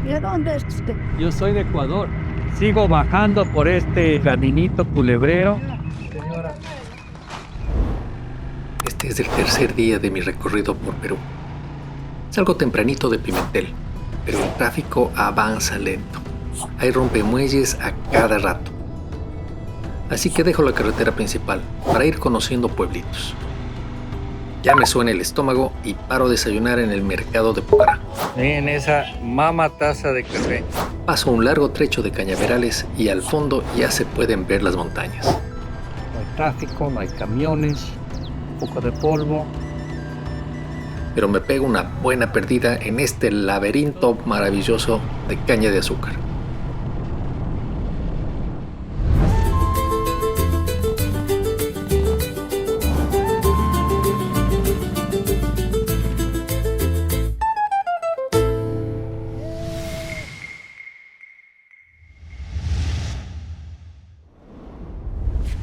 ¿Y de dónde es usted? Yo soy de Ecuador. Sigo bajando por este caminito culebrero. Este es el tercer día de mi recorrido por Perú. Salgo tempranito de Pimentel, pero el tráfico avanza lento. Hay rompemuelles a cada rato. Así que dejo la carretera principal para ir conociendo pueblitos. Ya me suena el estómago y paro a desayunar en el mercado de Pucará. En esa mama taza de café. Paso un largo trecho de cañaverales y al fondo ya se pueden ver las montañas. No hay tráfico, no hay camiones, un poco de polvo. Pero me pego una buena perdida en este laberinto maravilloso de caña de azúcar.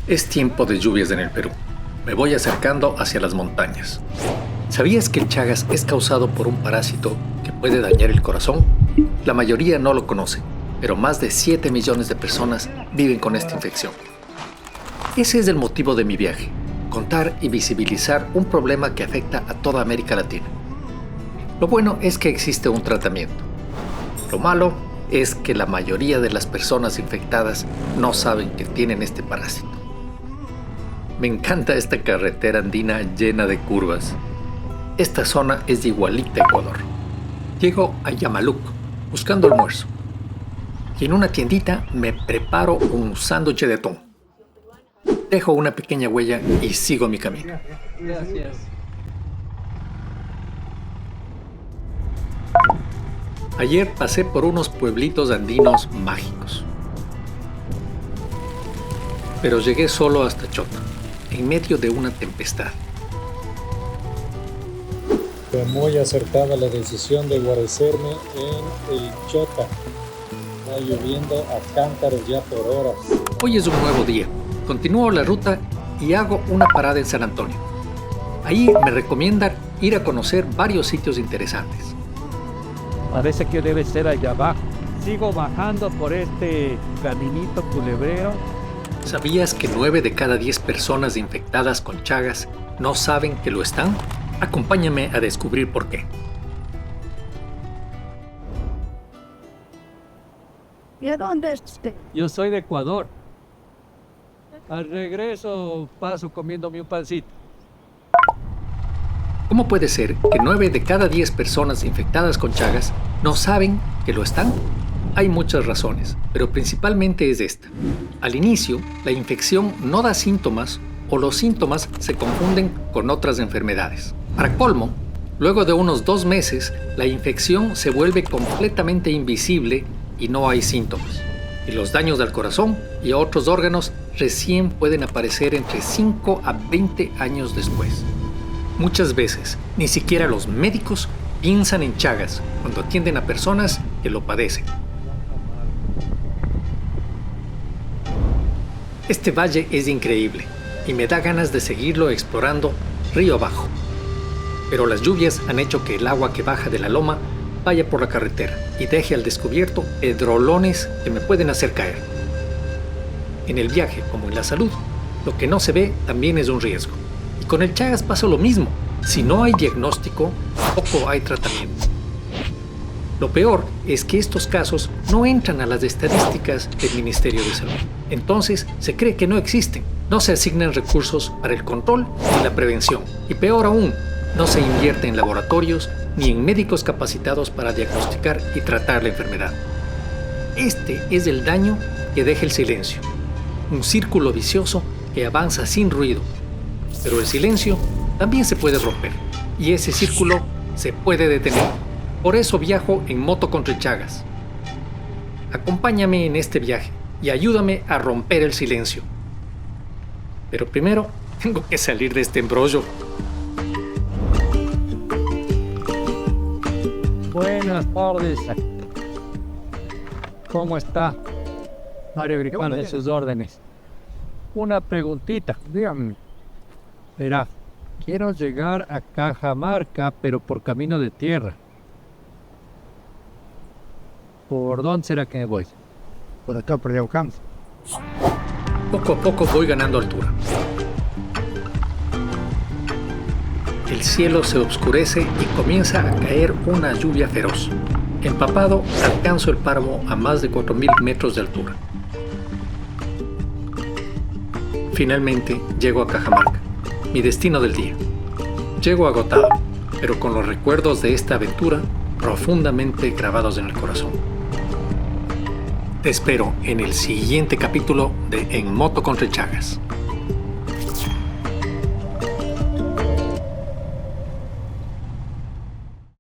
Es tiempo de lluvias en el Perú. Me voy acercando hacia las montañas. ¿Sabías que el Chagas es causado por un parásito que puede dañar el corazón? La mayoría no lo conoce, pero más de 7 millones de personas viven con esta infección. Ese es el motivo de mi viaje, contar y visibilizar un problema que afecta a toda América Latina. Lo bueno es que existe un tratamiento. Lo malo es que la mayoría de las personas infectadas no saben que tienen este parásito. Me encanta esta carretera andina llena de curvas. Esta zona es igualita a Ecuador. Llego a Yamaluc buscando almuerzo. Y en una tiendita me preparo un sándwich de atún. Dejo una pequeña huella y sigo mi camino. Gracias. Ayer pasé por unos pueblitos andinos mágicos. Pero llegué solo hasta Chota, en medio de una tempestad. Fue muy acertada la decisión de guarecerme en el Chota. Está lloviendo a cántaros ya por horas. Hoy es un nuevo día. Continúo la ruta y hago una parada en San Antonio. Ahí me recomiendan ir a conocer varios sitios interesantes. Parece que debe ser allá abajo. Sigo bajando por este caminito culebrero. ¿Sabías que 9 de cada 10 personas infectadas con Chagas no saben que lo están? Acompáñame a descubrir por qué. ¿Y de dónde es usted? Yo soy de Ecuador. Al regreso paso comiéndome un pancito. ¿Cómo puede ser que 9 de cada 10 personas infectadas con Chagas no saben que lo están? Hay muchas razones, pero principalmente es esta. Al inicio, la infección no da síntomas o los síntomas se confunden con otras enfermedades. Para colmo, luego de unos 2 meses, la infección se vuelve completamente invisible y no hay síntomas. Y los daños al corazón y a otros órganos recién pueden aparecer entre 5 a 20 años después. Muchas veces, ni siquiera los médicos piensan en Chagas cuando atienden a personas que lo padecen. Este valle es increíble y me da ganas de seguirlo explorando río abajo. Pero las lluvias han hecho que el agua que baja de la loma vaya por la carretera y deje al descubierto edrolones que me pueden hacer caer. En el viaje, como en la salud, lo que no se ve también es un riesgo. Y con el Chagas pasa lo mismo. Si no hay diagnóstico, tampoco hay tratamiento. Lo peor es que estos casos no entran a las estadísticas del Ministerio de Salud. Entonces, se cree que no existen. No se asignan recursos para el control y la prevención. Y peor aún, no se invierte en laboratorios ni en médicos capacitados para diagnosticar y tratar la enfermedad. Este es el daño que deja el silencio. Un círculo vicioso que avanza sin ruido. Pero el silencio también se puede romper. Y ese círculo se puede detener. Por eso viajo en moto contra el Chagas. Acompáñame en este viaje y ayúdame a romper el silencio. Pero primero tengo que salir de este embrollo. Buenas tardes. ¿Cómo está? Mario Gripano, de sus órdenes. Una preguntita, dígame. Verá, Quiero llegar a Cajamarca, pero por camino de tierra. ¿Por dónde será que me voy? Por acá, por Yaucán. Poco a poco voy ganando altura. El cielo se oscurece y comienza a caer una lluvia feroz. Empapado, alcanzo el páramo a más de 4.000 metros de altura. Finalmente llego a Cajamarca, mi destino del día. Llego agotado, pero con los recuerdos de esta aventura profundamente grabados en el corazón. Te espero en el siguiente capítulo de En Moto con Rechagas.